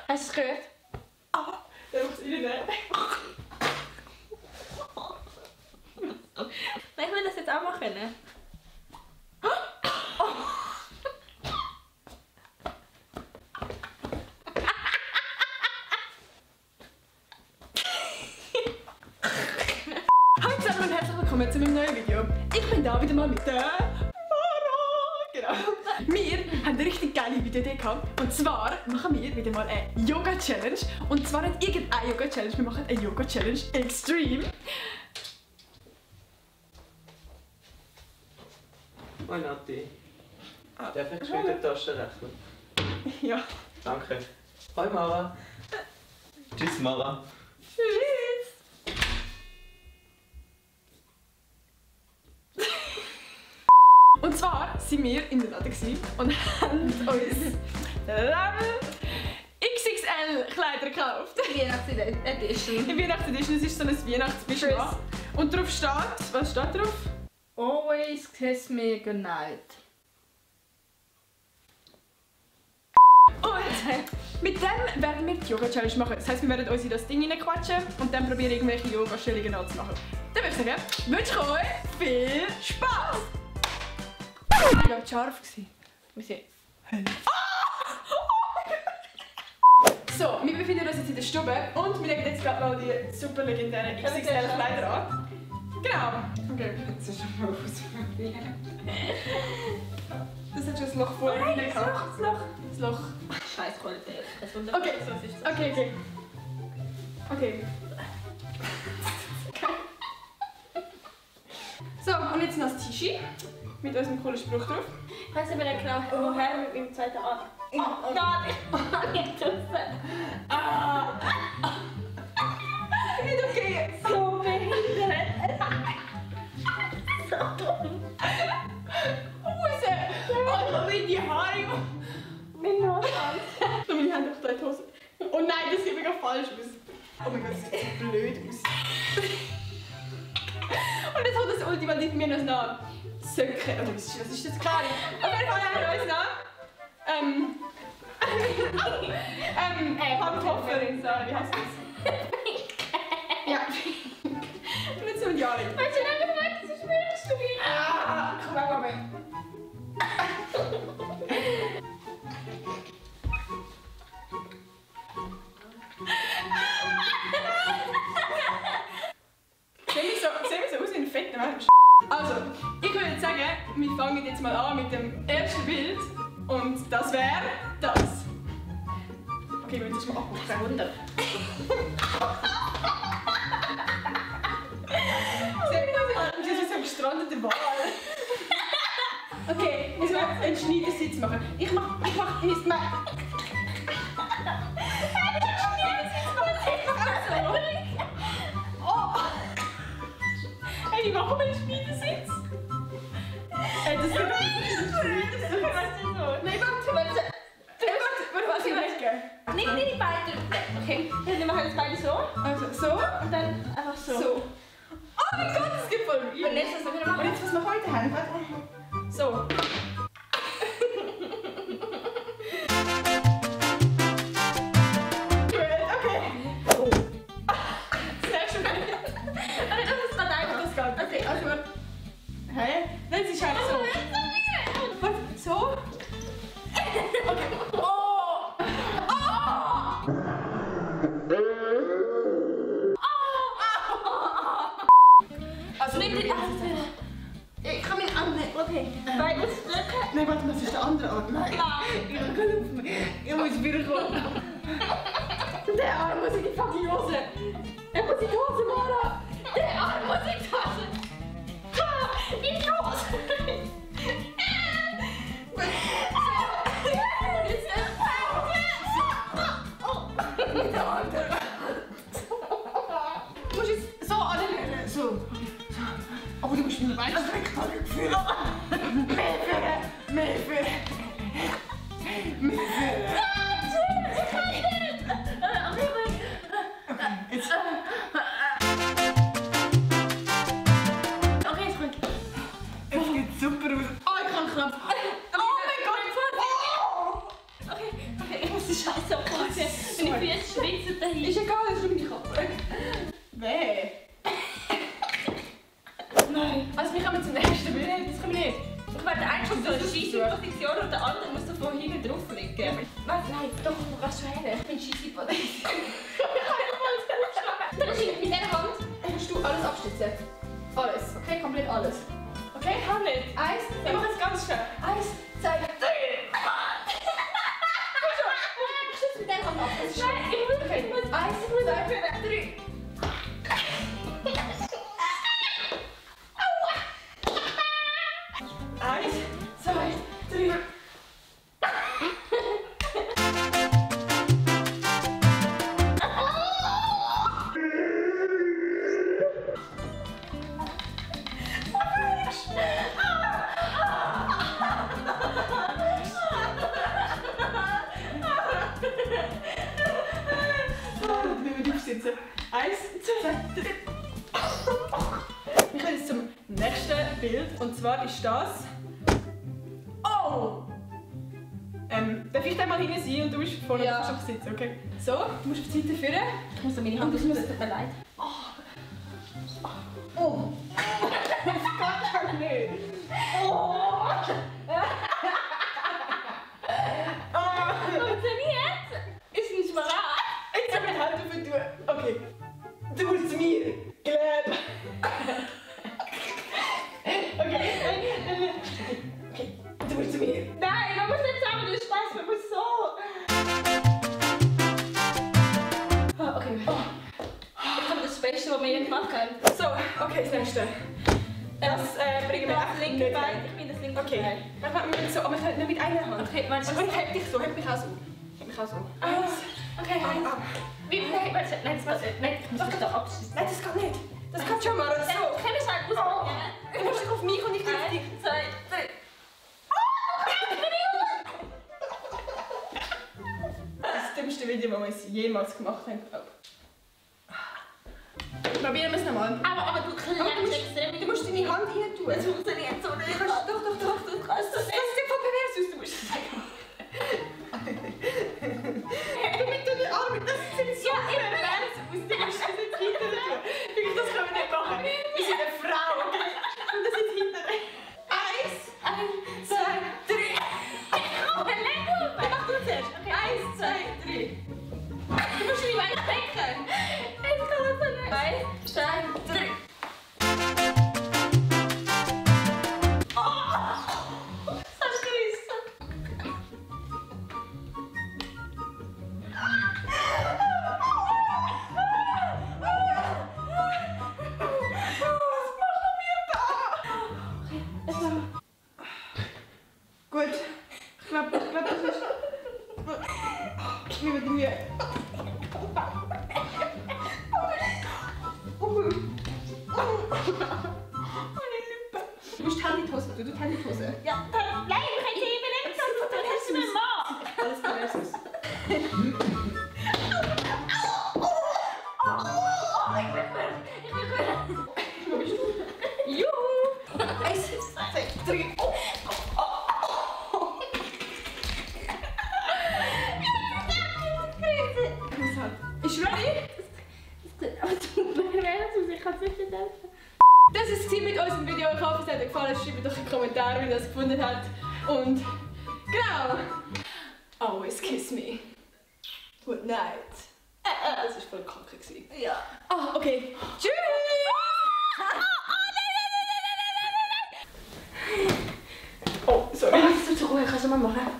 Hast du es gehört? Ah, der macht es rein. Nein, ich will das jetzt auch machen. Hallo zusammen und herzlich willkommen zu meinem neuen Video. Ich bin da wieder mal mit der Mara. Genau. Wir haben eine richtig geile Videoidee gehabt. Und zwar machen wir wieder mal eine Yoga-Challenge. Und zwar nicht irgendeine Yoga-Challenge, wir machen eine Yoga-Challenge Extreme. Hoi Nati. Darf ich später die Tasche rechnen? Ja. Danke. Hoi Mara. Tschüss Mara. Tschüss. Und zwar sind wir in der Laden und haben uns Level XXL Kleider gekauft. Weihnachts-Edition. In Weihnachtsedition, es ist so ein Weihnachtspyjama. Und drauf steht, was steht drauf? Always kiss me goodnight. Und mit dem werden wir die Yoga-Challenge machen. Das heisst, wir werden uns in das Ding reinquatschen und dann probieren irgendwelche Yoga-Stellungen anzumachen. Dann würde ich sagen, wünsche ich euch viel Spaß! Ich war scharf. Wir sehen. So, wir befinden uns jetzt in der Stube und wir legen jetzt gerade mal die super legendären XXL Kleider an. Genau. Okay, jetzt ist schon mal ausprobieren. Das hat schon das Loch vorher rein gehabt. Das Loch. Scheiß Qualität. Okay, okay. Okay. So, und jetzt noch das T-Shirt mit unserem coolen Spruch drauf. Ich weiß aber nicht genau, woher mit meinem zweiten Arm. Oh Gott, ich kann nicht raus. Nicht okay. So behindert. So dumm. Hose! Oh, wie die Haare! Mein Nase. So, meine Hände auf die Hose. Oh nein, das sieht mega falsch aus. Oh mein Gott, das sieht so blöd aus. Und jetzt hat das ultimativ mir noch Söcke. Oder was ist das klar? Auf jeden Fall haben wir uns noch Pantoffeln, so, wie heißt das? Ja. Nicht so ein Jahr. Weißt du nicht, was das ist schwierig zu gehen? Komm mal. Sehen wir so aus wie ein fetter Mensch? Also, ich würde jetzt sagen, wir fangen jetzt mal an mit dem ersten Bild. Und das wäre das. Okay, wir müssen das mal abmachen. Wunder. Das ist so ein gestrandeter Wal. Okay, jetzt müssen wir einen Schneidersitz machen. Ich mach nicht mehr. Hey, wie machen wir einen Schneidersitz? Das ist ein Schneidersitz. Nein, warte. Was ich nicht gehen? Nicht die Beine. Okay, wir machen jetzt beide so. Also so. Und dann einfach so. So. Oh mein Gott, das gibt voll viel. Und jetzt was wir Und machen. jetzt, was wir heute haben, warte. So. Gut, okay. Oh. Sehr schön. Aber das ist gerade einfach. Das geht. Okay. Also, hä? Nein, es ist halt so. Warte, so? Okay. Oh! Also, Nimm den Arm. Ich kann meinen Arm nicht. Okay. Beide drücken. nein, warte, das ist der andere Arm. Nein. Ja. Ich muss wieder kommen. Der Arm muss in die fucking Hose. Er muss in die Hose, Mara. Der Arm muss in die Hose. Ha! In die Hose. Mit der anderen. Du musst jetzt so anlehnen. So. Aber du musst mir Beine wegführen. Mehr führen. Jetzt. Ich muss die Scheiße abputzen. Wenn ich Füße schwitze dahin. Ist egal, das ist nur meine Kappe. Weh. Nein. Also wir kommen zum nächsten Bild. Das können wir nicht. Ich werde eigentlich so eine Scheisse-Position und der andere muss so von hinten drauf liegen. Was? Nein, doch, du kannst schon hin. Ich bin Scheisse-Position. Dann ist mit dieser Hand. Musst du alles abstützen. Alles, okay? Komplett alles. Okay? Ich kann nicht. 1, Ich mache es ganz schnell. 1, 2, 3. Stütz mit der Hand ab. Das ist Nein, ich muss okay. 1, 2, 3. Eins, zwei, drei. Wir müssen aufsitzen. 1, 2, 3. Wir kommen jetzt zum nächsten Bild und zwar ist das. Oh! Darf ich da mal hinein sein und du bist vorne Ja. auf sitzen, okay? So, du musst auf die Seite führen. Ich muss meine Hand ausmachen, es tut mir leid. Oh! Das geht schon nicht! Oh! Funktioniert? Ist nicht mal an. Jetzt habe ich die Hand dafür tun. Okay. Du musst mir glauben. Okay. Okay. Du musst mir. Nein, man muss nicht sagen, du Spaß, man muss so. Okay. Ich habe das Beste, was wir je gemacht haben. So, okay, das nächste. Das bringen wir das linke nicht Bein. rein. Ich bin das linke Okay. Bein. Wir müssen so, aber nicht mit einer Hand. Okay, meinst du Und ich heb dich so, heb mich auch so. Heb mich auch so. Eins. Okay, Ah, eins. ah. Wie, nein, warte, nein, das geht nicht. Nein, ich muss mich da abschließen. Nein, das geht nicht. Das geht schon mal. So. Ich kann es halt ausprobieren. Du musst dich auf mich und ich auf dich. 1, 2, 3. Das dümmste Video, das wir jemals gemacht haben, glaube ich. Probieren wir es nochmal. Aber du klemmst extrem. Du musst deine Hand hier tun. Das funktioniert so nicht. Doch. Du kannst das Das nicht. sieht voll pervers aus, du musst es sagen. Du mit deinen Armen, das sieht so pervers aus. Du musst das jetzt hinter tun. Wirklich, das können wir nicht machen. Wir sind eine Frau, okay? Und das ist hinter. 1, 2, 3. Mach du zuerst. 1, 2, 3. Du musst nicht weiter denken. Es kann so nicht. 1, 2, 3. Das hast du gerissen. Gut. Ich glaube, das ist. Wie mit mir. Du musst die Hand in die Hose tun, du die Hand in die Hose. Ja, nein, ich kann sie eben nicht so. Das ist mein Mann. Alles pervers aus. Wo bist du? Juhu. 1, 2, 3. Ist ready? Aber du merkst es, ich kann es nicht helfen. Das war es mit unserem Video. Ich hoffe, es hat euch gefallen. Schreibt doch in die Kommentare, wie ihr das gefunden habt. Und genau. Always kiss me. Good night. Das war voll kacke. Ja. Ah, okay. Tschüss! Oh, sorry. Das tut so gut, kannst du mal machen.